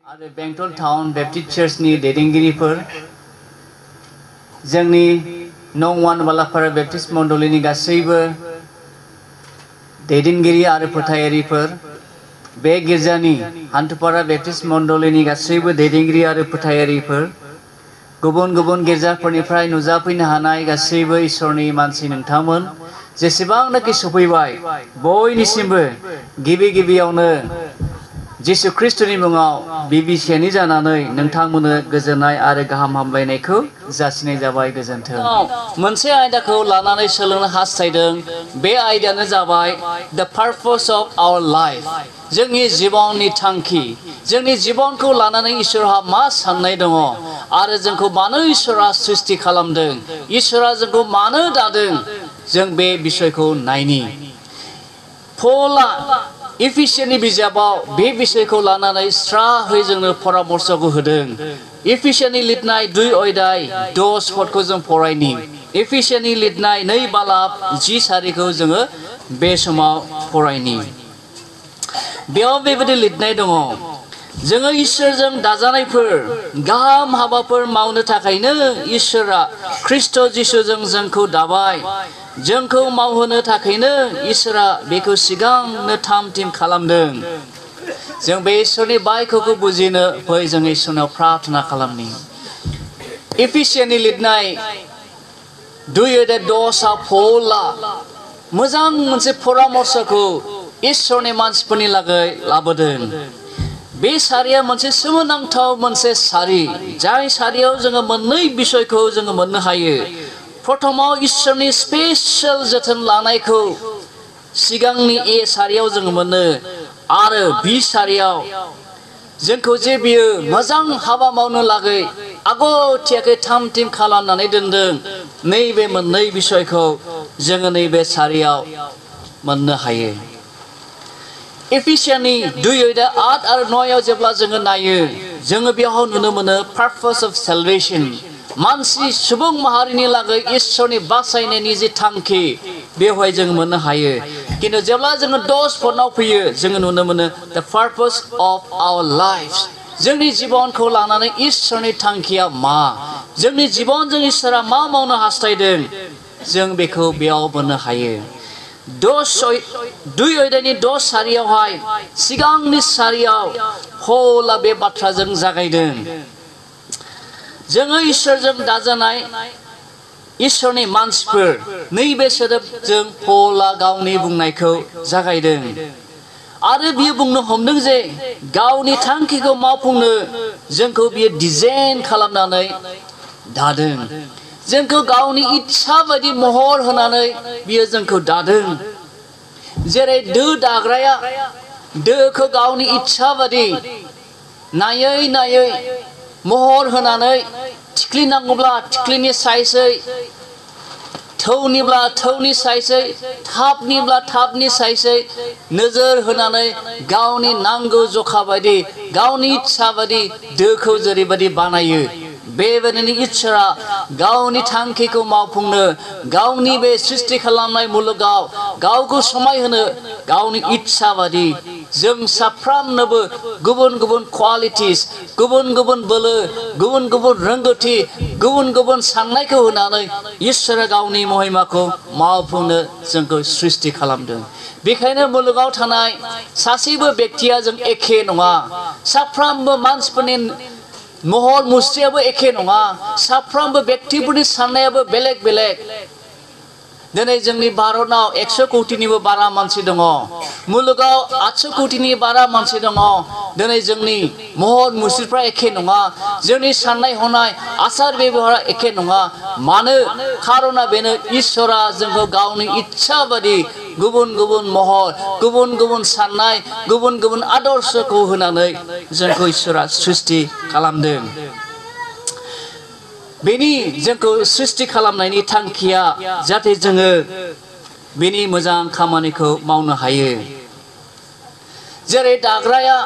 आरो बेंटल town Baptist चार्चनि दैदेनगिरिफोर जोंनि नं 1 बालाफारा बेप्टिस्ट मण्डलीनि गासैबो दैदेनगिरि आरो फोथायारिफोर बे गिर्जानि हान्थुपारा बेप्टिस्ट मण्डलीनि गासैबो दैदेनगिरि आरो फोथायारिफोर गुबुन गुबुन गिर्जाफोरनिफ्राय नुजाफैनो हानाय गासैबो इसोरनि मानसि नोंथांमोन जेसेबांनाखि सफैबाय बयनिसिमबो गिबियावनो जिसु ख्रिस्टनि मुङाव बिबिसेनि जानानै नोंथांमोननो गोजोननाय आरो गाहाम हामलायनायखौ जासिनाय जाबाय गोजोन्थों। मोनसे आयदाखौ लानानै सोलोंनो हास्थायदों बे आयदायानो जाबाय the purpose of our life जोंनि जिबननि थांखि जोंनि जिबनखौ लानानै इसोरहा मा साननाय दङ आरो जोंखौ मानो इसोरा सृष्टि खालामदों इसोरा जोंखौ मानो दादों जों बे बिषयखौ नायनि पौला इफिसियानि बिजाबाव बे बिषयखौ लानानै स्राहै जोंनो परामर्शखौ होदों। इफिसियानि लिरनाय 2 अध्याय 10 पदखौ जों फरायनि इफिसियानि लिरनाय 2 बालाब 10 सारिखौ जोङो बे समाव फरायनि बेयाव बेबायदि लिरनाय दङ जोङो इसोरजों दाजानायफोर गाहाम हाबाफोर मावनो थाखायनो इसोरा ख्रिस्ट जिसुजों जोंखौ दाबाय जोंखौ मावहोनो थाखायनो इसोरा बेखौ सिगांनो थाम-थिम खालामदों। जों बे इसोरनि बायखौखौ बुजिनो फै जों इसोरनाव प्रार्थना खालामनि। इफिसियानि लिरनाय 2:10 पौला मोजां मोनसे परामर्शखौ इसोरनि मानसिफोरनि लागै लाबोदों। बे सारिया मोनसे सोमोनांथाव मोनसे सारि जाय सारियाव जोङो मोननै बिषयखौ जोङो मोननो हायो। प्रथमाव इसोरनि स्पेशल जोथोन लानायखौ सिगांनि ए सारियाव जोङो मोनो आरो बि सारियाव जोंखौ जे बियो मोजां हाबा मावनो लागै आगथियाखै थाम-थिम खालामनानै दोनदों नैबे मोननै बिषयखौ जोङो नैबे सारियाव मोननो हायो। एफिसियानि 2:8 आरो 9 जेब्ला जोङो नायो जोङो बेयाव नुनो मोनो पार्पस अफ सेलवेशन मानसि सुबुं माहारिनि लागै इसोरनि बासायनायनि जे थांखि बेवहाय जों मोननो हायो। किन्तु जेब्ला जोङो 10 पदआव फैयो जोङो नुनो मोनो the purpose of our lives जोंनि जिबनखौ लानानै इसोरनि थांखिया मा जोंनि जिबनजों इसोरा मा मावनो हास्थायदों जों बेखौ बेयाव मोननो हायो। 2 अध्यायनि 10 सारियावहाय सिगांनि सारियाव पौला बे बाथ्राजों जागायदों जोङो इसोरजों दाजानाय इसोरनि मानसिफोर नैबे सोदोबजों पौला गावनि बुंनायखौ जागायदों आरो बियो बुंनो हमदों जे गावनि थांखिखौ मावफुंनो जोंखौ बियो डिजाइन खालामनानै दादों जोंखौ गावनि इच्छा बायदि महर होनानै बियो जोंखौ दादों। जेरै दो दाग्राया दोखौ गावनि इच्छा बायदि नायै नायै महर होनानै थिख्लिनांगौब्ला थिख्लिनि साइजै थौनिब्ला थौनि साइजै थाबनिब्ला थाबनि साइजै नोजोर होनानै गावनि नांगौ जखा बायदि गावनि इच्छा बायदि दोखौ जेरैबायदि बानायो बेबायदिनो इसोरा गावनि थांखिखौ मावफुंनो गावनि बे सृष्टि खालामनाय मुलुगाव गावखौ समायहोनो गावनि इच्छा बायदि जों साफ्रोमनोबो गुबुन गुबुन क्वालिटिस गुबुन गुबुन बोलो गुबुन गुबुन रोंगौथि गुबुन गुबुन साननायखौ होनानै इसोरा गावनि महिमाखौ मावफुंनो जोंखौ सृष्टि खालामदों। बेखायनो मुलुगाव थानाय सासेबो व्यक्तिया जों एखे नङा साफ्रोमबो मानसिफोरनि महर मुस्रियाबो एखे नङा साफ्रोमबो व्यक्तिफोरनि साननायाबो बेलेग बेलेग। दिनै जोंनि भारतआव 100 कौटिनिबो बारा मानसि दङ मुलुगाव 800 कौटिनि बारा मानसि दङ। दिनै जोंनि महर मुस्रिफ्रा एखे नङा जोंनि साननाय हनाय आसार बेबहारा एखे नङा मानो खारना बेनो इसोरा जोंखौ गावनि इच्छा बायदि गुबुन गुबुन महर गुबुन गुबुन साननाय गुबुन गुबुन आदर्शखौ होनानै जोंखौ इसोरा सृष्टि खालामदों। बेनि जोंखौ सृष्टि खालामनायनि थांखिया जाहाथे जोङो बेनि मोजां खामानिखौ मावनो हायो। जेरै दाग्राया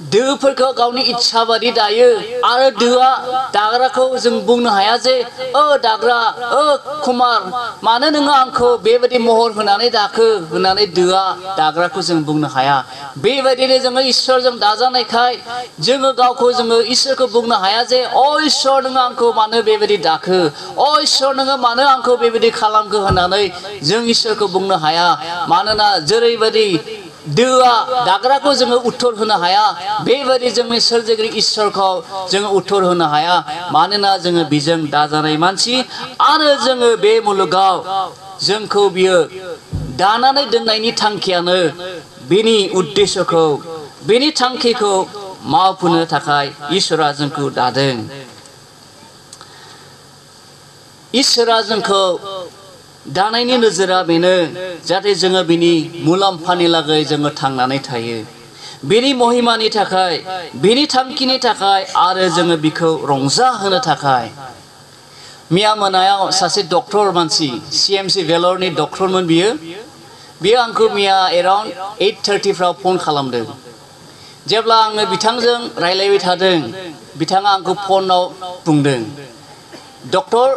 दोफोरखौ गावनि इच्छा बादि दायो आरो दोआ दाग्राखौ जों बुंनो हाया जे दाग्रा कुमार मानो नोङो आंखौ बेबायदि महर होनानै दाखो होननानै दोआ दाग्राखौ जों बुंनो हाया बेबायदिनो जोङो इसोरजों दाजानायखाय जोङो गावखौ जोङो इसोरखौ बुंनो हाया जे इसोर नोङो आंखौ मानो बेबायदि दाखो इसोर नोङो मानो आंखौ बेबायदि खालामखो होननानै जों इसोरखौ बुंनो हाया मानोना जेरैबायदि दोआ दाग्राखौ जोङो उत्तर होनो हाया बेबायदि जोंनि सोरजिगिरि इसोरखौ जोङो उत्तर होनो हाया मानोना जोङो बिजों दाजानाय मानसि आरो जोङो बे मुलुगाव जोंखौ बियो दानानै दोननायनि थांखियानो बिनि उद्देश्यखौ बिनि थांखिखौ मावफुंनो थाखाय इसोरा जोंखौ दादों इसोरा जोंखौ दानायनि नोजोरा बेनो जाहाथे जोङो बिनि मुलाम्फानि लागै जोङो थांनानै थायो बिनि महिमानि थाखाय बिनि थांखिनि थाखाय आरो जोङो बिखौ रंजाहोनो थाखाय मिया मोनायाव सासे डक्टर मानसि CMC भेलरनि डक्टरमोन बियो आंखौ मिया एराउन्ड 8:30 फ्राव फन खालामदों जेब्ला आङो बिथांजों रायलायबाय थादों बिथाङा आंखौ फनाव बुंदों डक्टर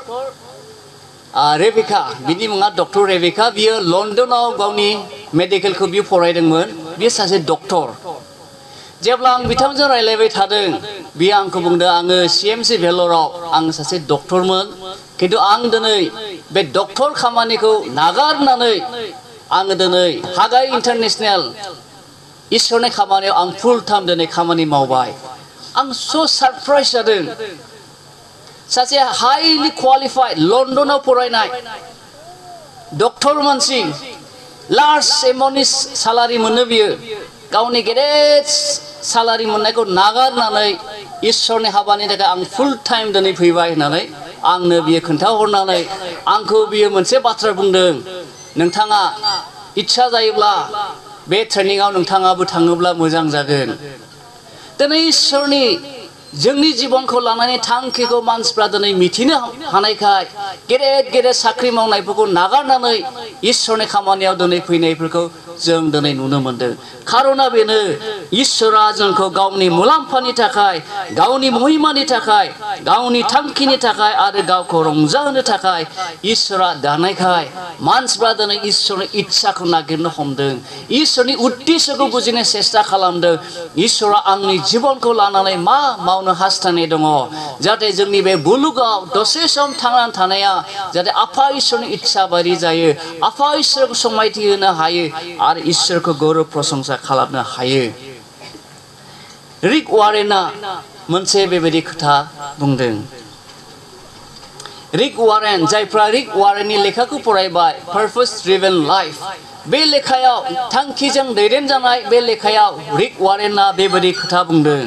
रेबेका बिनि मुङा डक्टर रेबेका बियो लन्डनाव गावनि मेडिकेलखौ बियो फरायदोंमोन बियो सासे डक्टर जेब्ला आं बिथांजों रायलायबाय थादों बियो आंखौ बुंदों आङो CMC भेलराव आं सासे डक्टरमोन खिन्थु आं दिनै बे डक्टर खामानिखौ नागारनानै आङो दिनै हागाय इन्टारनेशनेल इसोरनि खामानियाव आं फुल टाइम दिनै खामानि मावबाय आं सारप्राइज जादों सासे हाइलि क्वालिफाइड लन्डनाव फरायनाय डक्टर मानसि लार्ज एमाउन्टनि सालारि मोनो बियो गावनि गेदेर सालारि मोननायखौ नागारनानै इसोरनि हाबानि थाखाय आं फुल टाइम दिनै फैबाय होननानै आंनो बियो खोन्थाहरनानै आंखौ बियो मोनसे बाथ्रा बुंदों नोंथाङा इच्छा जायोब्ला बे ट्रेनिंआव नोंथाङाबो थाङोब्ला मोजां जागोन दिनै इसोरनि जोंनि जीबनखौ लानानै थांखिखौ मानसिफ्रा दिनै मिथिनो हानायखाय गेदेर साख्रि मावनायफोरखौ नागारनानै इसोरनि खामानियाव दिनै फैनायफोरखौ जों दिनै नुनो मोनदों खारना बेनो इसोरा जोंखौ गावनि मुलाम्फानि थाखाय गावनि महिमानि थाखाय गावनि थांखिनि थाखाय आरो गावखौ रंजाहोनो थाखाय इसोरा दानायखाय मानसिफ्रा दिनै इसोरनि इच्छाखौ नागिरनो हमदों इसोरनि उद्देश्यखौ बुजिनो सेस्था खालामदों इसोरा आंनि जीबनखौ लानानै मा मावनो हास्थायनाय दङ जाहाथे जोंनि बे मुलुगाव दसे सम थांनानै थानाया जाहाथे आफा इसोरनि इच्छा बायदि जायो आफा इसोरखौ समायथि होनो हायो आरो इसोरखौ गौरब प्रशंसा खालामनो हायो रिक वारेनआ मोनसे बेबायदि खोथा बुंदों रिक वारेन जायफ्रा रिक वारेननि लेखाखौ फरायबाय पार्पस ड्रिभेन लाइफ बे लेखायाव थांखिजों दैदेनजानाय बे लेखायाव रिक वारेनआ बेबायदि खोथा बुंदों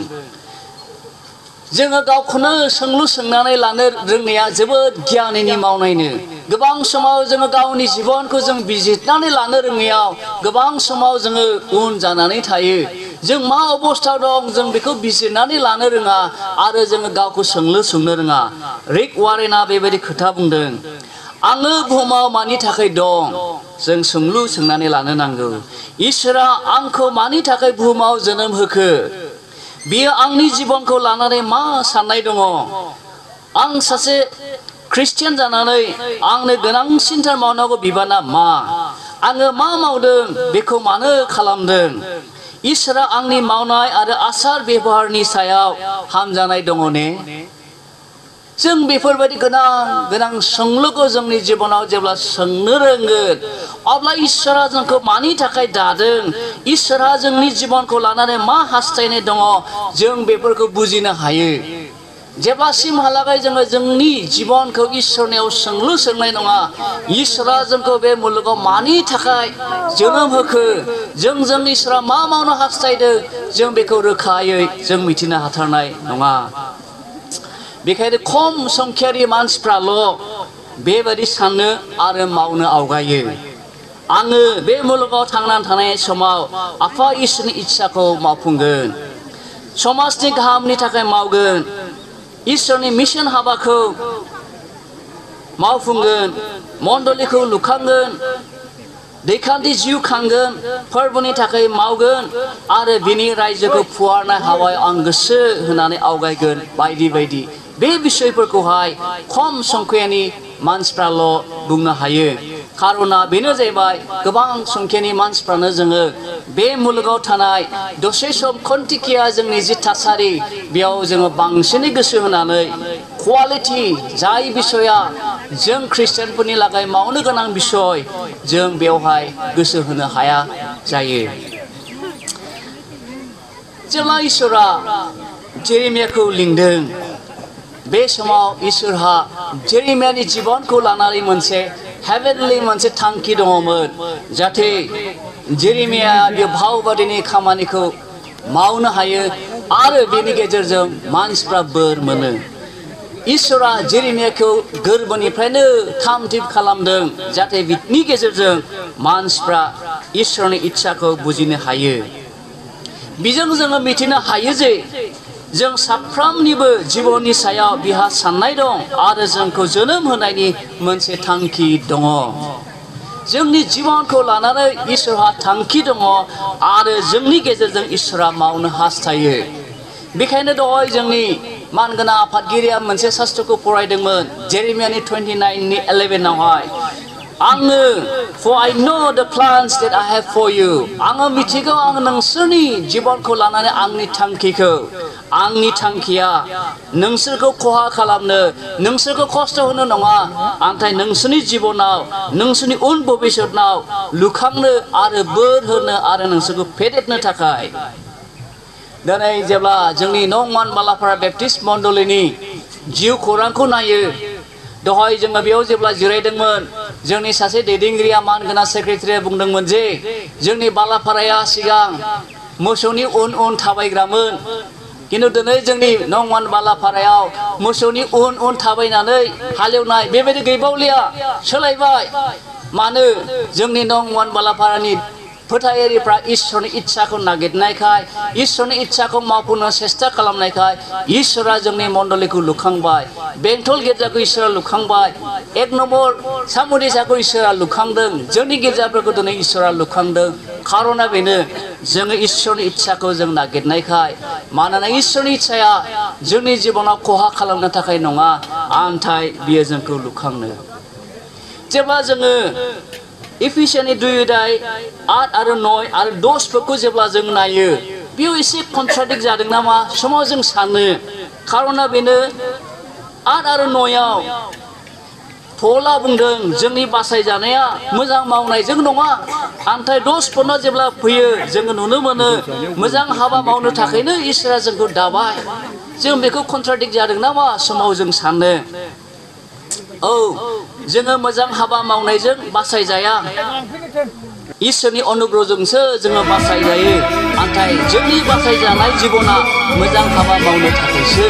जोङो गावखौनो सोंलु सोंनानै लानो रोंनाया जोबोद गियाननि मावनायनो गोबां समाव जोङो गावनि जीबनखौ जों बिजिरनानै लानो रोङैयाव गोबां समाव जोङो उन जानानै थायो जों मा अबस्थायाव दं जों बेखौ बिजिरनानै लानो रोङा आरो जोङो गावखौ सोंलु सोंनो रोङा रिक वारेनआ बेबायदि खोथा बुंदों आङो बुहुमाव मानि थाखाय दं जों सोंलु सोंनानै लानो नांगौ इसोरा आंखौ मानि थाखाय बुहुमाव जोनोम होखो बियो आंनि जीबनखौ लानानै मा साननाय दङ आं सासे ख्रिस्टियान जानानै आंनो गोनांसिनथार मावनांगौ बिबाना मा आङो मा मावदों बेखौ मानो खालामदों इसोरा आंनि मावनाय आरो आसार बेबहारनि सायाव हामजानाय दङ ने जों बेफोरबायदि गोनां सोंलुखौ जोंनि जीबनाव जेब्ला सोंनो रोंगोन अब्ला इसोरा जोंखौ मानि थाखाय दादों इसोरा जोंनि जीबनखौ लानानै मा हास्थायनाय दङ जों बेफोरखौ बुजिनो हायो जेब्लासिमहालागै जोङो जोंनि जीबनखौ इसोरनियाव सोंलु सोंनाय नङा इसोरा जोंखौ बे मुलुगाव मानि थाखाय जोनोम होखो जों इसोरा मा मावनो हास्थायदों जों बेखौ रोखायै जों मिथिनो हाथारनाय नङा बेखायनो खम संख्यानि मानसिफ्राल' बेबायदि साननो आरो मावनो आवगायो आङो बे मुलुगाव थांनानै थानाय समाव आफा इसोरनि इच्छाखौ मावफुंगोन समाजनि गाहामनि थाखाय मावगोन इसोरनि मिशन हाबाखौ मावफुंगोन मण्डलीखौ लुखांगोन दैखान्थि जिउ खांगोन फोरबोनि थाखाय मावगोन आरो बिनि रायजोखौ फुवारनाय हाबायाव आं गोसो होनानै आवगायगोन बायदि बायदि बे बिषयफोरखौहाय खम संख्यानि मानसिफ्राल' बुंनो हायो खारना बेनो जाहैबाय गोबां संख्यानि मानसिफ्रानो जोङो बे मुलुगाव थानाय दसे सम खन्थिकिया जोंनि जि थासारि बेयाव जोङो बांसिनै गोसो होनानै क्वालिटी जाय बिषया जों ख्रिस्टियानफोरनि लागै मावनो गोनां बिषय जों बेवहाय गोसो होनो हाया जायो जेब्ला इसोरा जेरेमियाखौ लिंदों बे समाव इसोरहा जेरेमियानि जीबनखौ लानानै मोनसे हेभेनलि मोनसे थांखि दङमोन जाहाथे जेरेमिया बे भावबादिनि खामानिखौ मावनो हायो आरो बेनि गेजेरजों मानसिफ्रा बोर मोनो इसोरा जेरेमियाखौ गोरबोनिफ्रायनो थाम थिम खालामदों जाहाथे बिनि गेजेरजों मानसिफ्रा इसोरनि इच्छाखौ बुजिनो हायो बिजों जोङो मिथिनो हायो जे जों साफ्रोमनिबो जिबननि सायाव बिहा साननाय दं आरो जोंखौ जोनोम होनायनि मोनसे थांखि दङ जोंनि जिबनखौ लानानै इसोरहा थांखि दङ आरो जोंनि गेजेरजों इसोरा मावनो हास्थायो बेखायनो दहाय जोंनि मानगोनां आफादगिरिया मोनसे शास्त्रखौ फरायदोंमोन जेरेमियानि 29 नि 11 आवहाय आङो for I know the plans that I have for you आङो मिथिगौ आं नोंसोरनि जिबनखौ लानानै आंनि थांखिखौ आंनि थांखिया नोंसोरखौ खहा खालामनो नोंसोरखौ खस्थ' होनो नङा नाथाय नोंसोरनि जिबनाव नोंसोरनि उन भबिष्यतनाव लुखांनो आरो बोर होनो आरो नोंसोरखौ फेदेरनो थाखाय दिनै जेब्ला जोंनि नंमान बालाफारा बेप्टिस्ट मण्डलीनि जिउ खौरांखौ नायो दहाय जोङो बेयाव जेब्ला जिरायदोंमोन जोंनि सासे दैदेनगिरिया मानगोनां सेक्रेटारिया बुंदोंमोन जे जोंनि बालाफाराया सिगां मोसौनि उन उन थाबायग्रामोन किन्तु दिनै जोंनि नंमान बालाफारायाव मोसौनि उन उन थाबायनानै हालेवनाय बेबायदि गैबावलिया सोलायबाय मानो जोंनि नंमान बालाफारानि फोथायारिफ्रा इसोरनि इच्छाखौ नागिरनायखाय इसोरनि इच्छाखौ मावफुंनो सेस्था खालामनायखाय इसोरा जोंनि मण्डलीखौ लुखांबाय बेंटल गिर्जाखौ इसोरा लुखांबाय 1 नम्बर सामुदिसाखौ इसोरा लुखांदों जोंनि गिर्जाफोरखौ दिनै इसोरा लुखांदों खारना बेनो जोङो इसोरनि इच्छाखौ जों नागिरनायखाय मानोना इसोरनि इच्छाया जोंनि जिबनाव खहा खालामनो थाखाय नङा नाथाय बियो जोंखौ लुखांनो जेब्ला जोङो इफिसियानि 2:8 आरो 9 आरो 10 जेब्ला जों नायो बेयाव एसे कन्ट्राडिक्ट जादों नामा समाव जों सानो खारना बेनो 8 आरो 9 आव पौला बुंदों जोंनि बासायजानाया मोजां मावनायजों नङा नाथाय 10 जेब्ला फैयो जोङो नुनो मोनो मोजां हाबा मावनो थाखायनो इसोरा जोंखौ दाबाय जों बेखौ कन्ट्राडिक्ट जादों नामा समाव जों सानो औ जोङो मोजां हाबा मावनायजों बासायजाया इसोरनि अनुग्रहजोंसो जोङो बासायजायो नाथाय जोंनि बासायजानाय जिबना मोजां हाबा मावनो थाखायसो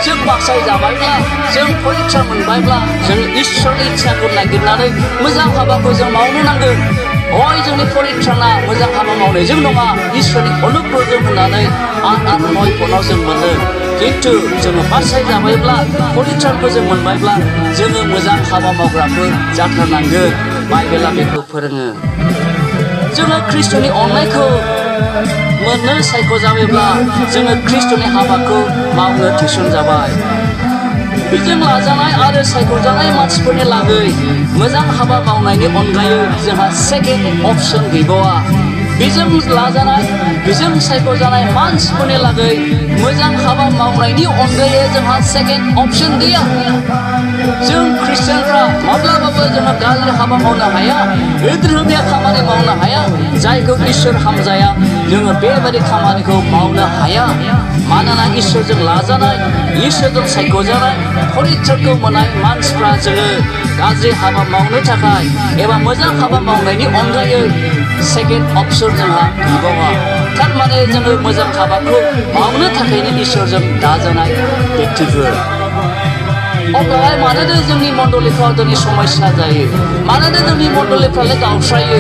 जों बासायजाबायब्ला जों परिक्षा मोनबायब्ला जों इसोरनि इच्छाखौ नागिरनानै मोजां हाबाखौ जों मावनो नांगोन हय जोंनि परिक्षाना मोजां हाबा मावनायजों नङा इसोरनि अनुग्रहजों होननानै 8 आरो 9 पनाव जों मोनो किन्तु जोङो बासायजाबायब्ला परिक्षाखौ जों मोनबायब्ला जोङो मोजां हाबा मावग्राफोर जाथारनांगोन बाइबेला बेखौ फोरोङो जोङो ख्रिस्ट'नि अननायखौ मोननो सायख'जाबायब्ला जोङो ख्रिस्ट'नि हाबाखौ मावनो थिसनजाबाय बेजों लाजानाय आरो सायख'जानाय मानसिफोरनि लागै मोजां हाबा मावनायनि अनगायै जोंहा सेकेन्ड अपसन गैबावा बेजों लाजानाय बेजों सायख'जानाय मानसिफोरनि लागै मोजां हाबा मावनायनि अनगायै जोंहा सेकेन्ड अपसन गैया जों ख्रिस्टियानफ्रा माब्लाबाबो जोङो गाज्रि हाबा मावनो हाया धोरोमिया खामानि मावनो हाया जायखौ इसोर हामजाया जोङो बेबायदि खामानिखौ मावनो हाया मानोना इसोरजों लाजानाय इसोरजों सायख'जानाय परिक्षाखौ मोननाय मानसिफ्रा जोङो गाज्रि हाबा मावनो थाखाय एबा मोजां हाबा मावनायनि अनगायै सेकेन्ड अपसन जोंहा गैबावा थारमाने जोङो मोजां हाबाखौ मावनो थाखायनो इसोरजों दाजानाय व्यक्तिफोर अब्लालाय मानोना जोंनि मण्डलिफ्राव दिनै समस्या जायो मानोना जोंनि मण्डलिफ्रालाय गावस्रायो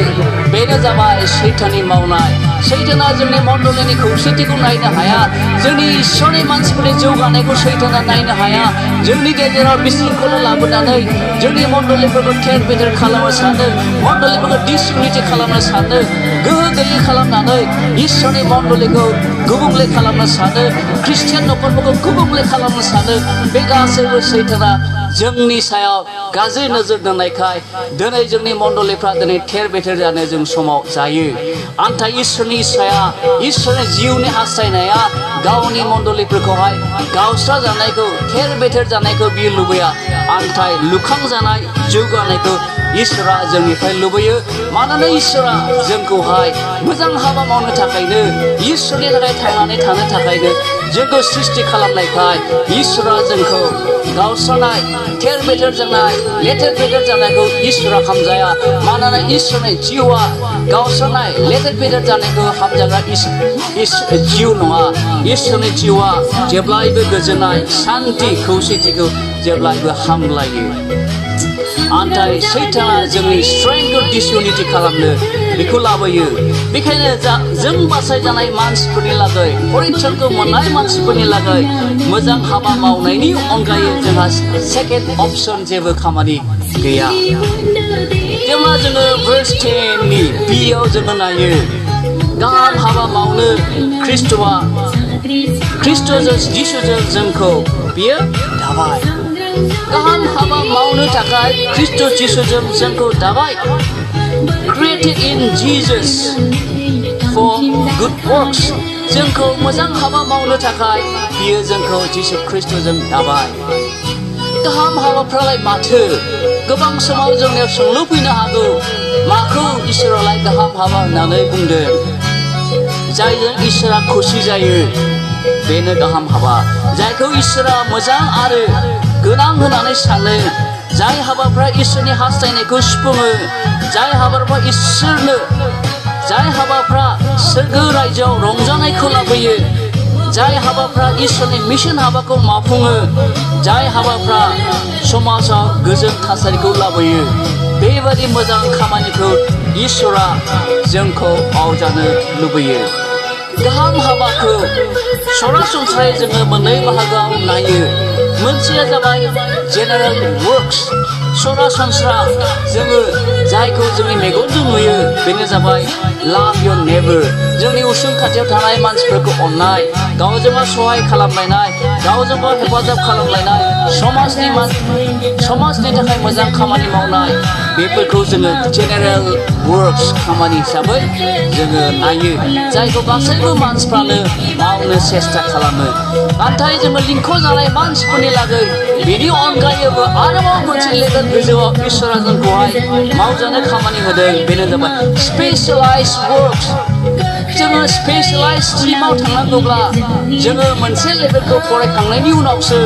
बेनो जाबाय सैताननि मावनाय सैताना जोंनि मण्डलिनि खौसेथिखौ नायनो हाया जोंनि इसोरनि मानसिफोरनि जौगानायखौ सैताना नायनो हाया जोंनि गेजेराव बिसिंखौल लाबोनानै जोंनि मण्डलिफोरखौ थेर बेथेर खालामनो सानो मण्डलिफोरखौ डिसइउनिटि खालामनो सानो गोहो गैयै खालामनानै इसोरनि मण्डलिखौ गुबुंले खालामनो सानो ख्रिस्टियान नखरफोरखौ गुबुंले खालामनो सानो बे गासैबो सैताना जोंनि सायाव गाज्रि नोजोर दोननायखाय दिनै जोंनि मण्डलिफ्रा दिनै थेर बेथेर जानो जों समाव जायो आन्थाय इसोरनि इस्साया इसोरनि जिउनि हास्थायनाया गावनि मण्डलिफोरखौहाय गावस्रा जानायखौ थेर बेथेर जानायखौ बियो लुबैया आन्थाय लुखांजानाय जौगानायखौ इसोरा जोंनिफ्राय लुबैयो मानोना इसोरा जोंखौहाय मोजां हाबा मावनो थाखायनो इसोरनि थाखाय थांनानै थानो थाखायनो जोंखौ सृष्टि खालामनायखाय इसोरा जोंखौ गावस्रानाय थेर बेथेर जानाय लेथेर फेथेर जानायखौ इसोरा हामजाया मानोना इसोरनि जिउआ गावस्रानाय लेथेर फेथेर जानायखौ हामजाग्रा जिउ नङा इसोरनि जिउआ जेब्लायबो गोजोननाय शान्ति खौसेथिखौ जेब्लायबो हामलायो आन्थाय सैताना जोंनि स्ट्रेंथखौ डिसइउनिटि खालामनो बेखौ लाबोयो बेखायनो जों बासायजानाय मानसिफोरनि लागै परित्रानखौ मोननाय मानसिफोरनि लागै मोजां हाबा मावनायनि अनगायै जोंहा सेकेन्ड अपसन जेबो खामानि गैया जेब्ला जोङो verse 10 नि बियाव जोङो नायो गाहाम हाबा मावनो ख्रिस्ट'जों जिसुजों जोंखौ बियो दाबाय गाहाम हाबा मावनो थाखाय ख्रिस्ट' जिसुजों जोंखौ दाबाय created in Jesus for good works जोंखौ मोजां हाबा मावनो थाखाय बियो जोंखौ जिसु ख्रिस्ट'जों दाबाय गाहाम हाबाफ्रालाय माथो गोबां समाव जोंनियाव सोंलु फैनो हागौ माखौ इसोरालाय गाहाम हाबा होननानै बुंदों जायजों इसोरा खुसि जायो बेनो गाहाम हाबा जायखौ इसोरा मोजां आरो गोनां होननानै सानो जाय हाबाफ्रा इसोरनि हास्थायनायखौ सुफुङो जाय हाबाफ्रा सोरगो रायजोआव रंजानायखौ लाबोयो जाय हाबाफ्रा इसोरनि मिशन हाबाखौ मावफुङो जाय हाबाफ्रा समाजाव गोजोन थासारिखौ लाबोयो बेबादि मोजां खामानिखौ इसोरा जोंखौ मावजानो लुबैयो गाहाम हाबाखौ सरासनस्रायै जोङो मोननै बाहागोआव नायो मोनसेया जाबाय जेनेरेल वर्क्स सरासनस्रा जोङो जायखौ जोंनि मेगनजों नुयो बेनो जाबाय लाभ योर नेबर जोंनि उसुं खाथियाव थानाय मानसिफोरखौ अननाय गावजों गाव सहाय खालामलायनाय गावजों गाव हेफाजाब खालामलायनाय समाजनि थाखाय मोजां खामानि मावनाय बेफोरखौ जोङो जेनेरेल वर्क्स खामानि हिसाबै जोङो नायो जायखौ गासैबो मानसिफ्रानो मावनो सेस्था खालामो नाथाय जोङो लिंख' जानाय मानसिफोरनि लागै बेनि अनगायैबो आरोबाव मोनसे लेभेल गोजौआव इसोरा जोंखौहाय मावजानो खामानि होदों बेनो जाबाय स्पेशलाइज वर्क्स जोङो स्पेशलाइज स्ट्रिमाव थांनांगौब्ला जोङो मोनसे लेभेलखौ फरायखांनायनि उनावसो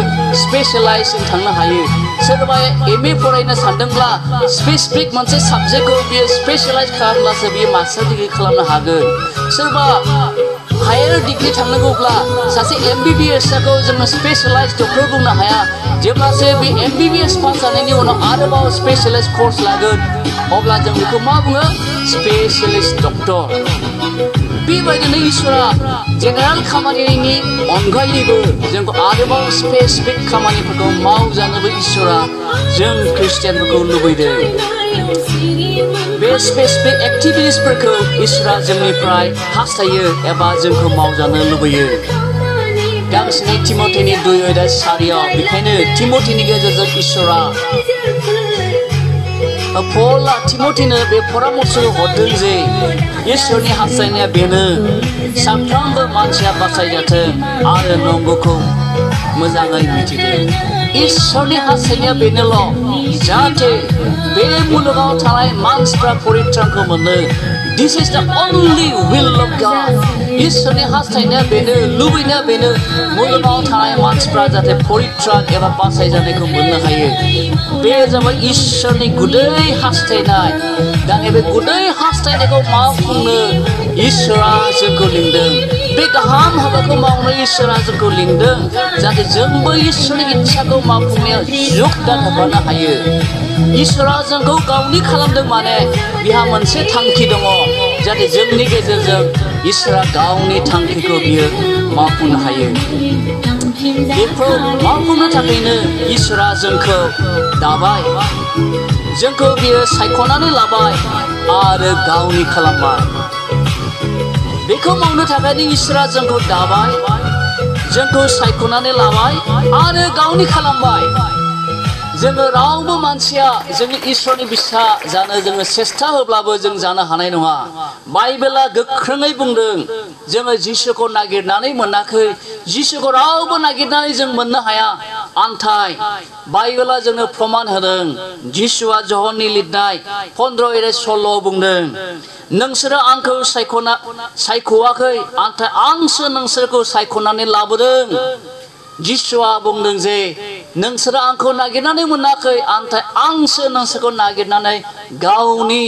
स्पेशलाइजजों थांनो हायो सोरबा एमए फरायनो सानदोंब्ला स्पेसिफिक मोनसे साबजेक्टखौ बियो स्पेशलाइज खालामब्लासो बियो मास्टार डिग्री खालामनो हागोन सोरबा हायर डिग्री थांनांगौब्ला सासे एमबिबिएसखौ जोङो स्पेशलाइज डक्टर बुंनो हाया जेब्लासो बे एमबिबिएस पास जानायनि उनाव आरोबाव स्पेशलाइज कोर्स लागोन अब्ला जों बेखौ मा बुङो स्पेशलिस्ट डक्टर बेबायदिनो इसोरा जेनेरेल खामानिनि अनगायैबो जोंखौ आरोबाव स्पेसिफिक खामानिफोरखौ मावजानोबो इसोरा जों ख्रिस्टियानफोरखौ लुबैदों बे स्पेसिफिक एक्टिभिटिसफोरखौ इसोरा जोंनिफ्राय हास्थायो एबा जोंखौ मावजानो लुबैयो गांसेनि तिम'थेनि 2:4 बेखायनो तिम'थेनि गेजेरजों इसोरा पौला तिम'थेनो बे परामर्शखौ हरदों जे इसोरनि हास्थायनाया बेनो साफ्रोमबो मानसिया बासायजाथों आरो नंगौखौ मोजाङै मिथिथों इसोरनि हास्थायनाया बेनोल' जाहाथे बे मुलुगाव थानाय मानसिफ्रा परित्रानखौ मोनो दिस इज द अनलि विल अफ गॉड इसोरनि हास्थायनाया बेनो लुबैनाया बेनो मुलुगाव थानाय मानसिफ्रा जाहाथे परित्रान एबा बासायजानायखौ मोननो हायो बे जाबाय इसोरनि गुदै हास्थायनाय दा बे गुदै हास्थायनायखौ मावफुंनो इसोरा जोंखौ लिंदों बे गाहाम हाबाखौ मावनो इसोरा जोंखौ लिंदों जाहाथे जोंबो इसोरनि इच्छाखौ मावफुंनायाव योगदान होफानो हायो। इसोरा जोंखौ गावनि खालामदों माने बिहा मोनसे थांखि दङ जाहाथे जोंनि गेजेरजों इसोरा गावनि थांखिखौ बियो मावफुंनो हायो। बेखौ मावफुंनो थाखायनो इसोरा जोंखौ दाबाय, जोंखौ बियो सायख'नानै लाबाय आरो गावनि खालामबाय। बेखौ मावनो थाखायनो इसोरा जोंखौ दाबाय, जोंखौ सायख'नानै लाबाय आरो गावनि खालामबाय। जोङो रावबो मानसिया जोंनि इसोरनि बिसा जानो जोङो सेस्था होब्लाबो जों जानो हानाय नङा। बाइबेला गोख्रोङै बुंदों जोङो जिसुखौ नागिरनानै मोनाखै, जिसुखौ रावबो नागिरनानै जों मोननो हाया। आन्थाय बाइबेला जोंनो प्रमाण होदों। जिसुआ जहननि लिरनाय 15:16 बुंदों नोंसोरो आंखौ सायख'वाखै, आन्थाय आंसो नोंसोरखौ सायख'नानै लाबोदों। जिसुआ बुंदों जे नोंसोरो आंखौ नागिरनानै मोनाखै, आन्थाय आंसो नोंसोरखौ नागिरनानै गावनि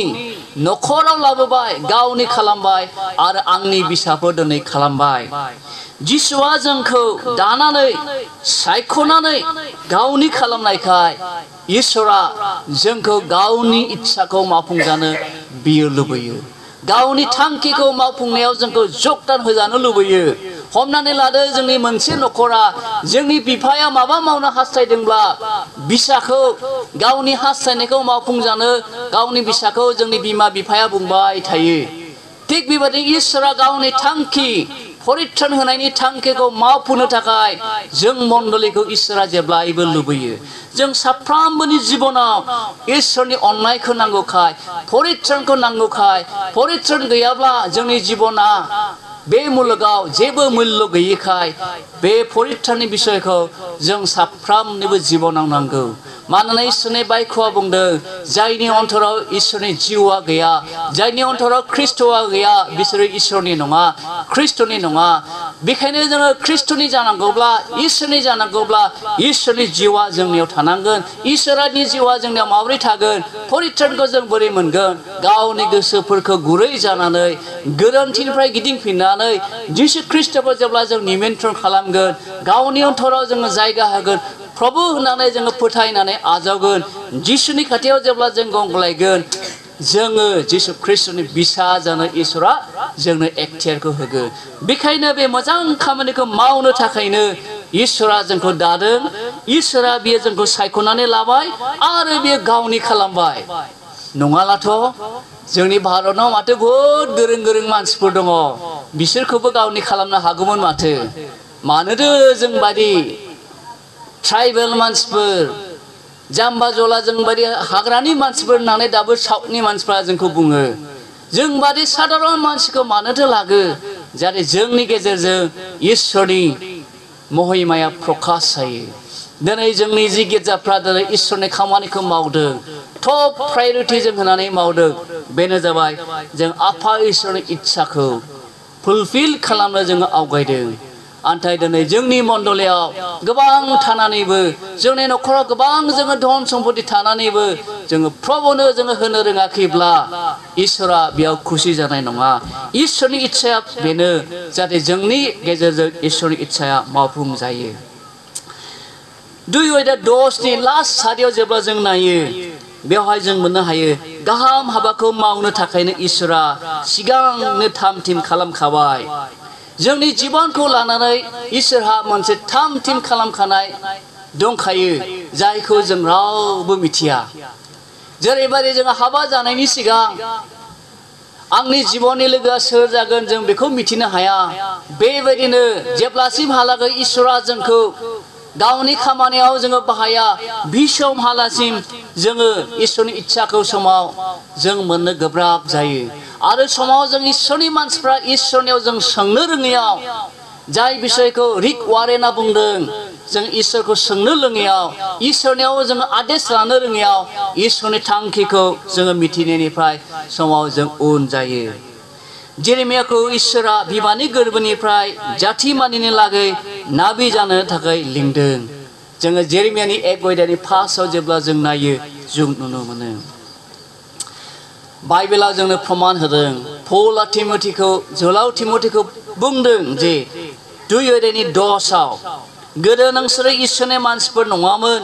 न'खराव लाबोबाय, गावनि खालामबाय आरो आंनि बिसाफोर दिनै खालामबाय। जिसुआ जोंखौ दानानै सायख'नानै गावनि खालामनायखाय इसोरा जोंखौ गावनि इच्छाखौ मावफुंजानो बियो लुबैयो। गावनि थांखिखौ मावफुंनायाव जोंखौ योगदान होजानो लुबैयो। हमनानै लादो जोंनि मोनसे न'खरा जोंनि बिफाया माबा मावनो हास्थायदोंब्ला बिसाखौ गावनि हास्थायनायखौ मावफुंजानो गावनि बिसाखौ जोंनि बिमा बिफाया बुंबाय थायो। थिग बेबायदिनो इसोरा गावनि थांखि परित्रान होनायनि थांखिखौ मावफुंनो थाखाय जों मण्डलीखौ इसोरा जेब्लायबो लुबैयो। जों साफ्रोमबोनि जिबनाव इसोरनि अननायखौ नांगौखाय, परित्रानखौ नांगौखाय, परित्रान गैयाब्ला जोंनि जिबना बे मुलुगाव जेबो मुल्य गैयैखाय बे परित्राननि बिसयखौ जों साफ्रोमनिबो जिबनाव नांगौ। मानोना इसोरनि बाइख्यआ बुंदों जायनि अन्तराव इसोरनि जिउआ गैया, जायनि अन्तराव ख्रिस्ट'आ गैया बिसोरो इसोरनि नङा, ख्रिस्ट'नि नङा। बेखायनो जोङो ख्रिस्ट'नि जानांगौब्ला, इसोरनि जानांगौब्ला इसोरनि जिउआ जोंनियाव थानांगोन। इसोरनि जिउआ जोंनियाव माबोरै थागोन? परित्रानखौ जों बोरै मोनगोन? गावनि गोसोफोरखौ गुरै जानानै गोरोन्थिनिफ्राय गिदिंफिननानै जिसु ख्रिस्ट'खौ जेब्ला जों निमन्त्रण खालामगोन, गावनि अन्तराव जोङो जायगा होगोन, प्रभु होननानै जोङो फोथायनानै आजावगोन, जिसुनि खाथियाव जेब्ला जों गंग्लायगोन, जोङो जिसु ख्रिस्ट'नि बिसा जानो इसोरा जोंनो एक्टियारखौ होगोन। बेखायनो बे मोजां खामानिखौ मावनो थाखायनो इसोरा जोंखौ दादों, इसोरा बियो जोंखौ सायख'नानै लाबाय आरो बियो गावनि खालामबाय। नङालाथ' जोंनि भारतनाव माथो बहुद गोरों गोरों मानसिफोर दङ, बिसोरखौबो गावनि खालामनो हागौमोन माथो। मानोथो जों बादि ट्राइबेल मानसिफोर, जाम्बा जला जों बादि हाग्रानि मानसिफोर होननानै दाबो साउथनि मानसिफ्रा जोंखौ बुङो। जों बादि साधारन मानसिखौ मानोथो लागो? जाहाथे जोंनि गेजेरजों इसोरनि महिमाया प्रकाश जायो। दिनै जोंनि जि गिर्जाफ्रा दिनै इसोरनि खामानिखौ मावदों, टप प्रायरिटि जों होनानै मावदों, बेनो जाबाय जों आफा इसोरनि इच्छाखौ फुलफिल खालामनो जोङो आवगायदों। आन्थाय दिनै जोंनि मण्डलीयाव गोबां थानानैबो, जोंनि न'खराव गोबां जोङो धन सम्पति थानानैबो जोङो प्रभुनो जोङो होनो रोङाखैब्ला इसोरा बेयाव खुसि जानाय नङा। इसोरनि इच्छाया बेनो जाहाथे जोंनि गेजेरजों इसोरनि इच्छाया मावफुं जायो। 2:10 लास्ट सारियाव जेब्ला जों नायो बेवहाय जों मोननो हायो गाहाम हाबाखौ मावनो थाखायनो इसोरा सिगांनो थाम थिम खालामखाबाय। जोंनि जिबनखौ लानानै इसोरहा मोनसे थाम थिम खालामखानाय दंखायो जायखौ जों रावबो मिथिया। जेरैबायदि जों हाबा जानायनि सिगां आंनि जिबननि लोगोआ सोर जागोन जों बेखौ मिथिनो हाया। बेबायदिनो जेब्लासिमहालागै इसोरा जोंखौ गावनि खामानियाव जोङो बाहाया, बि समहालासिम जोङो इसोरनि इच्छाखौ समाव जों मोननो गोब्राब जायो। आरो समाव जों इसोरनि मानसिफ्रा इसोरनियाव जों सोंनो रोङैयाव, जाय बिषयखौ रिक वारेना बुंदों, जों इसोरखौ सोंनो रोङैयाव, इसोरनियाव जोङो आदेश लानो रोङैयाव, इसोरनि थांखिखौ जोङो मिथिनायनिफ्राय समाव जों उन जायो। जेरेमियाखौ इसोरा बिमानि गोरबोनिफ्राय जाथि मानिनो लागै नाबि जानो थाखाय लिंदों। जोङो जेरेमियानि 1:5 जेब्ला जों नायो जों नुनो मोनो। बाइबेला जोंनो प्रमाण होदों। पौला जोलाव तिमथिखौ बुंदों जे दुयरेनि दसाव गोदो नोंसोरो इसोरनि मानसिफोर नङामोन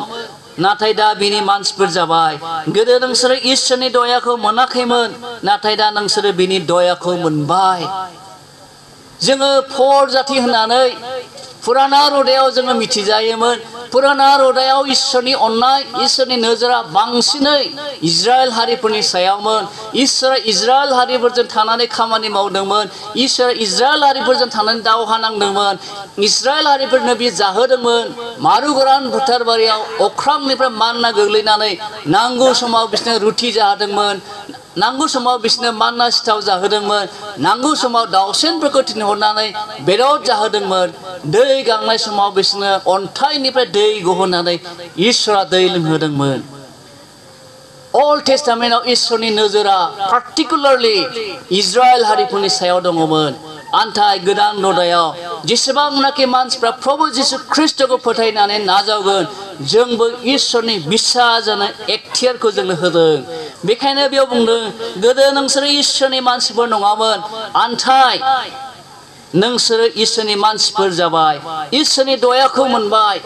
नाथाय दा बिनि मानसिफोर जाबाय गोदो नोंसोरो इसोरनि दयाखौ मोनाखैमोन नाथाय दा नोंसोरो बिनि दयाखौ मोनबाय जोङो फर जाति होननानै पुराना रदायाव जोङो मिथिजायोमोन पुराना रदायाव इसोरनि अननाय इसोरनि नोजोरा बांसिनै इजराइल हारिफोरनि सायावमोन इसोरा इजराइल हारिफोरजों थानानै खामानि मावदोंमोन इसोरा इजराइल हारिफोरजों थानानै दावहा नांदोंमोन इजराइल हारिफोरनो बि जाहोदोंमोन मारु गोरान फोथारबारियाव अख्रांनिफ्राय मानना गोग्लैनानै नांगौ समाव बिसोरनो रुटि जाहोदोंमोन नांगौ समाव बिसोरनो मानना सिथाव जाहोदोंमोन नांगौ समाव दाउसेनफोरखौ थिनहरनानै बेदर जाहोदोंमोन दै गांनाय समाव बिसोरनो अन्थाइनिफ्राय दै गहोनानै इसोरा दै लोंहोदोंमोन Old Testamentआव इसोरनि नोजोरा पार्टिकुलारलि इजराइल हारिफोरनि सायाव दङमोन आन्थाय गोदान रदायाव जेसेबांनाखि मानसिफ्रा प्रभु जिसु ख्रिस्टखौ फोथायनानै नाजावगोन जोंबो इसोरनि बिसास जानो एक्टियारखौ जोंनो होदों बेखायनो बेयाव बुंदों गोदो नोंसोरो इसोरनि मानसिफोर नङामोन आन्थाय नोंसोरो इसोरनि मानसिफोर जाबाय इसोरनि दयाखौ मोनबाय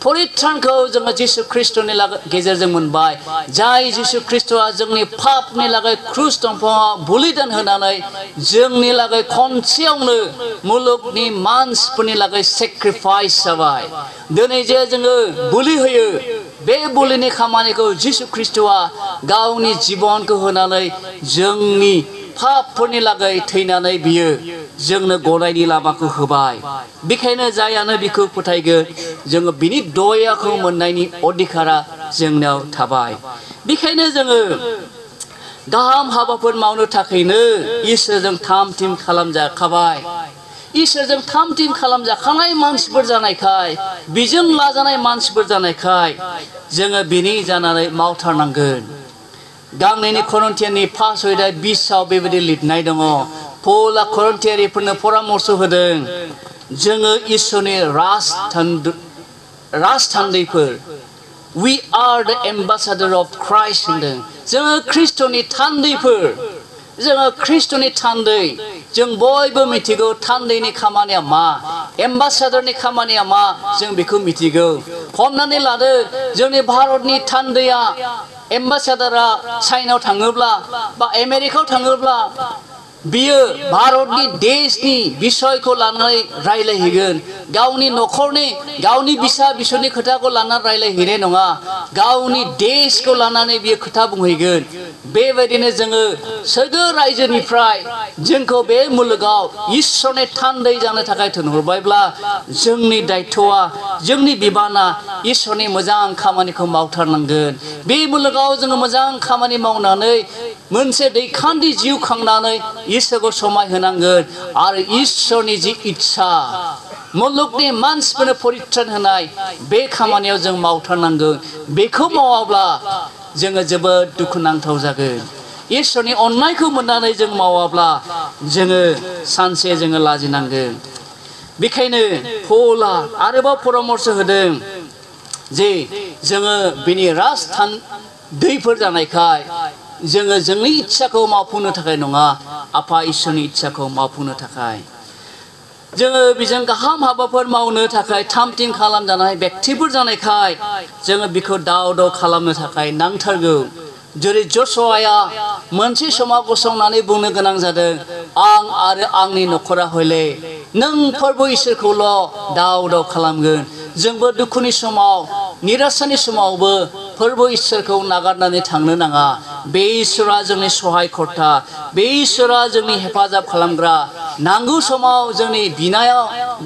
परित्रानखौ जोङो जिसु ख्रिस्टनि गेजेरजों मोनबाय जाय जिसु ख्रिस्टआ जोंनि पापनि लागै क्रुस दंफाङाव बलिदान होनानै जोंनि लागै खनसेयावनो मुलुगनि मानसिफोरनि लागै सेक्रिफाइस जाबाय दिनै जे जोङो बोलि होयो बे बोलिनि खामानिखौ जिसु ख्रिस्टआ गावनि जिबनखौ होनानै जोंनि पापफोरनि लागै थैनानै बियो जोंनो गनायनि लामाखौ होबाय बेखायनो जायानो बिखौ फोथायगोन जोङो बिनि दयाखौ मोननायनि अधिकारा जोंनाव थाबाय बेखायनो जोङो गाहाम हाबाफोर मावनो थाखायनो इसोरजों थाम थिम खालामजाखाबाय इसोरजों थाम थिम खालामजाखानाय मानसिफोर जानायखाय बिजों लाजानाय मानसिफोर जानायखाय जोङो बिनि जानानै मावथारनांगोन गांनैनि करन्थियानि 5:20 बेबायदि लिरनाय दङ पौला करन्थियारिफोरनो परामर्श होदों जोङो इसोरनि राजथान्दैफोर we are the ambassador of Christ होनदों जोङो ख्रिस्टनि थान्दैफोर जोङो ख्रिस्टनि थान्दै जों बयबो मिथिगौ थान्दैनि खामानिया मा एम्बासाडरनि खामानिया मा जों बेखौ मिथिगौ हमनानै लादो जोंनि भारतनि थान्दैया एम्बासाडरा चाइनायाव थाङोब्ला बा आमेरिकायाव थाङोब्ला बियो भारतनि देशनि बिषयखौ लानानै रायलायहैगोन गावनि नखरनि गावनि बिसा बिसौनि खोथाखौ लानानै रायलायहैनाय नङा गावनि देशखौ लानानै बियो खोथा बुंहैगोन बेबायदिनो जोङो सोरगो रायजोनिफ्राय जोंखौ बे मुलुगाव इसोरनि थान्दै जानो थाखाय थिनहरबायब्ला जोंनि दायथ'आ जोंनि बिबाना इसोरनि मोजां खामानिखौ मावथारनांगोन बे मुलुगाव जोङो मोजां खामानि मावनानै मोनसे दैखान्थि जिउ खांनानै इसोरखौ समाय होनांगोन आरो इसोरनि जि इच्छा मुलुगनि मानसिफोरनो परित्रान होनाय बे खामानियाव जों मावथारनांगोन बेखौ मावाब्ला जोङो जोबोद दुखुनांथाव जागोन इसोरनि अननायखौ मोननानै जों मावाब्ला जोङो सानसे जोङो लाजिनांगोन बेखायनो पौला आरोबाव परामर्श होदों जे जोङो बिनि राजथान्दैफोर जानायखाय जोङो जोंनि इच्छाखौ मावफुंनो थाखाय नङा आफा इसोरनि इच्छाखौ मावफुंनो थाखाय जोङो बिजों गाहाम हाबाफोर मावनो थाखाय थाम थिम खालामजानाय व्यक्तिफोर जानायखाय जोङो बिखौ दाव दाव खालामनो थाखाय नांथारगौ जेरै जशुवाया मोनसे समाव गसंनानै बुंनो गोनां जादों आं आरो आंनि नखरा हले नों फोरबो इसोरखौल' दाव दाव खालामगोन जोंबो दुखुनि समाव निराशानि समावबो फोरबो इसोरखौ नागारनानै थांनो नाङा बे इसोरा जोंनि सहायकर्ता बे इसोरा जोंनि हेफाजाब खालामग्रा नांगौ समाव जोंनि बिनायाव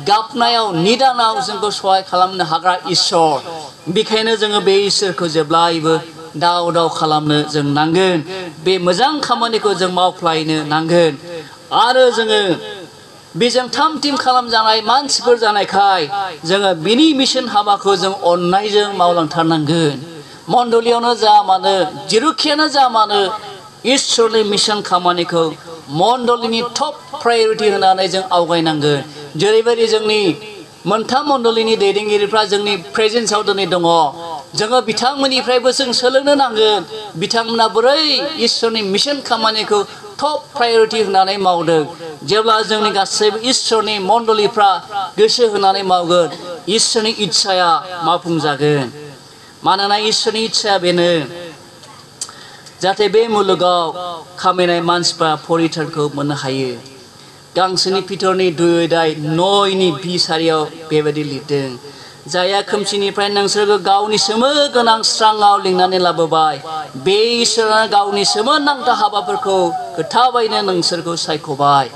गाबनायाव निदानाव जोंखौ सहाय खालामनो हाग्रा इसोर बेखायनो जोङो बे इसोरखौ जेब्लायबो दाव दाव खालामनो जों नांगोन बे मोजां खामानिखौ जों मावफ्लायनो नांगोन आरो जोङो बेजों थाम थिम खालामजानाय मानसिफोर जानायखाय जोङो बिनि मिशन हाबाखौ जों अननायजों मावलांथारनांगोन मण्डलियावनो जा मानो जेरुखियानो जा मानो इसोरनि मिशन खामानिखौ मण्डलिनि टप प्रायोरिटी होनानै जों आवगायनांगोन जेरैबायदि जोंनि मोनथाम मण्डलिनि दैदेनगिरिफ्रा जोंनि प्रेजेन्सआव दिनै दङ जोङो बिथांमोननिफ्रायबो जों सोलोंनो नांगोन बिथांमोना बोरै इसोरनि मिशन खामानिखौ टप प्रायोरिटी होनानै मावदों जेब्ला जोंनि गासैबो इसोरनि मण्डलिफ्रा गोसो होनानै मावगोन इसोरनि इच्छाया मावफुंजागोन मानोना इसोरनि इच्छाया बेनो जाहाथे बे मुलुगाव खामायनाय मानसिफ्रा परिथानखौ मोननो हायो गांसोनि फिथरनि दुयदाय नयनि बिसारियाव बेबायदि लिरदों जाया खोमसिनिफ्राय नोंसोरखौ गावनि सोमो गोनां स्राङाव लिंनानै लाबोबाय बे इसोरा गावनि सोमोनांथाव हाबाफोरखौ खोथाबायनो नोंसोरखौ सायख'बाय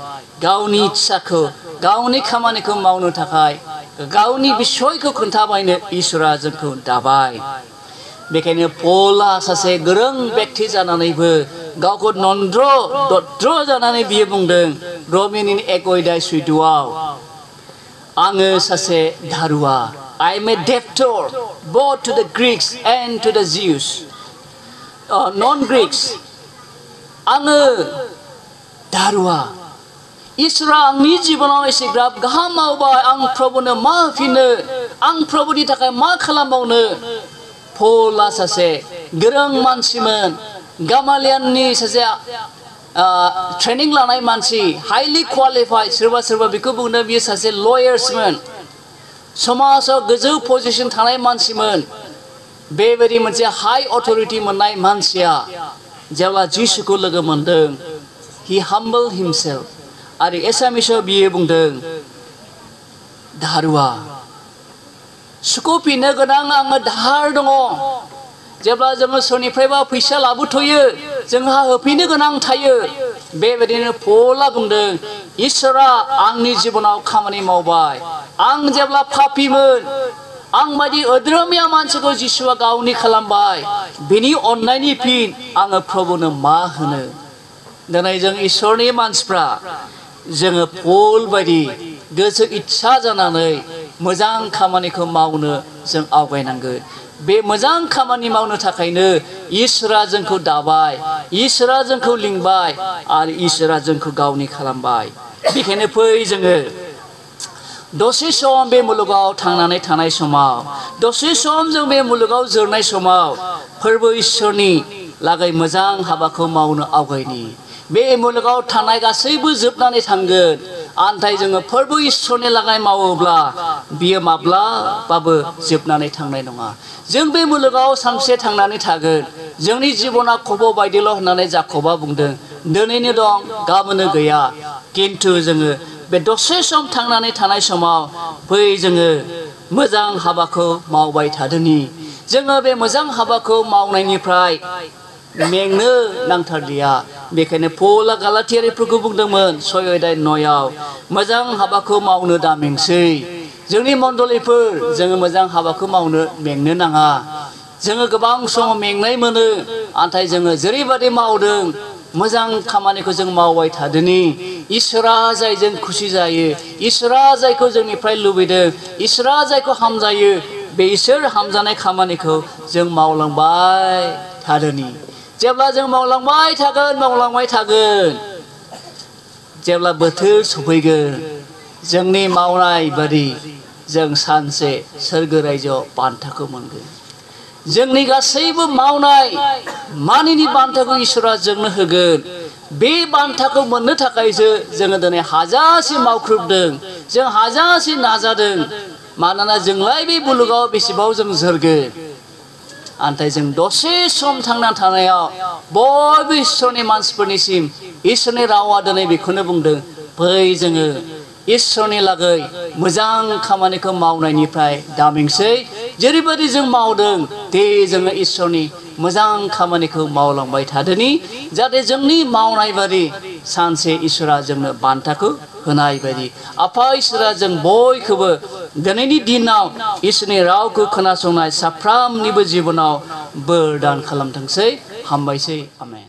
गावनि इच्छाखौ गावनि खामानिखौ मावनो थाखाय गावनि बिसयखौ खोन्थाबायनो इसोरा जोंखौ दाबाय बेखायनो पला सासे गोरों व्यक्ति जानानैबो गावखौ नन्द्र दद्र जानानै बियो बुंदों रमिनि 1:14 आङो सासे धारुवा I am a debtor both to the Greeks and to the Jews non-Greeks आङो धारुवा इसोरा आंनि जिबनाव एसेग्राब गाहाम मावबाय आं प्रभुनो मा होफिनो आं प्रभुनि थाखाय मा खालामबावनो पला सासे गोरों मानसिमोन गामालियाननि सासे ट्रेनिं लानाय मानसि हाइलि क्वालिफाइड सोरबा सोरबा बेखौ बुंदों बियो सासे लयार्समोन समाजाव गोजौ पजिशन थानाय मानसिमोन बेबायदि मोनसे हाई अथरिटी मोननाय मानसिया जेब्ला जिसुखौ लोगो मोनदों he humbled himself आरो एसामिसाव बियो बुंदों धारुवा सुख'फिननो गोनां आङो दाहार दङ जेब्ला जोङो सोरनिफ्रायबा फैसा लाबोथ'यो जोंहा होफिननो गोनां थायो बेबायदिनो पला बुंदों इसोरा आंनि जिबनाव खामानि मावबाय आं जेब्ला पापीमोन आं बायदि अद्रोमिया मानसिखौ जिसुआ गावनि खालामबाय बिनि अननायनि फिन आङो प्रभुनो मा होनो दिनै जों इसोरनि मानसिफ्रा जोङो पल बायदि गोसो इच्छा जानानै मोजां खामानिखौ मावनो जों आवगायनांगोन बे मोजां खामानि मावनो थाखायनो इसोरा जोंखौ दाबाय इसोरा जोंखौ लिंबाय आरो इसोरा जोंखौ गावनि खालामबाय बेखायनो फै जोङो दसे सम बे मुलुगाव थांनानै थानाय समाव दसे सम जों बे मुलुगाव जोरनाय समाव फोरबो इसोरनि लागै मोजां हाबाखौ मावनो आवगायनि बे मुलुगाव थानाय गासैबो जोबनानै थांगोन आन्थाय जोङो फोरबो इसोरनि लागै मावोब्ला बियो माब्लाबाबो जोबनानै थांनाय नङा जों बे मुलुगाव सानसे थांनानै थागोन जोंनि जिबना खब' बायदिल' होननानै जाकबा बुंदों दिनैनो दं गाबोननो गैया किन्तु जोङो बे दसे सम थांनानै थानाय समाव फै जोङो मोजां हाबाखौ मावबाय थादोनि जोङो बे मोजां हाबाखौ मावनायनिफ्राय मेंनो नांथारलिया बेखायनो पला गालातियारिफोरखौ बुंदोंमोन 6:9 मोजां हाबाखौ मावनो दा मेंसै जोंनि मण्डलिफोर जोङो मोजां हाबाखौ मावनो मेंनो नाङा जोङो गोबां समाव मेंनाय मोनो नाथाय जोङो जेरैबायदि मावदों मोजां खामानिखौ जों मावबाय थादोनि इसोरा जायजों खुसि जायो इसोरा जायखौ जोंनिफ्राय लुबैदों इसोरा जायखौ हामजायो बे इसोर हामजानाय खामानिखौ जों मावलांबाय थादोनि जेब्ला जों मावलांबाय थागोन जेब्ला बोथोर सफैगोन जोंनि मावनाय बादि जों सानसे सोरगो रायजोआव बान्थाखौ मोनगोन जोंनि गासैबो मावनाय मानिनि बान्थाखौ इसोरा जोंनो होगोन बे बान्थाखौ मोननो थाखायसो जोङो दिनै हाजासे मावख्रुबदों जों हाजासे नाजादों मानोना जोंलाय बे मुलुगाव बेसेबां जों जोरगोन नाथाय जों दसे सम थांना थानायाव बयबो इसोरनि मानसिफोरनिसिम इसोरनि रावा दिनै बेखौनो बुंदों फै जोङो इसोरनि लागै मोजां खामानिखौ मावनायनिफ्राय दामिंसै जेरैबायदि जों मावदों दे जोङो इसोरनि मोजां खामानिखौ मावलांबाय थादोनि जाहाथे जोंनि मावनाय बादि सानसे इसोरा जोंनो बान्थाखौ होनाय बायदि आफा इसोरा जों बयखौबो दिनैनि दिनाव इसोरनि रावखौ खोनासंनाय साफ्रोमनिबो जिबनाव बोर दान खालामथोंसै हामबायसै आमेन।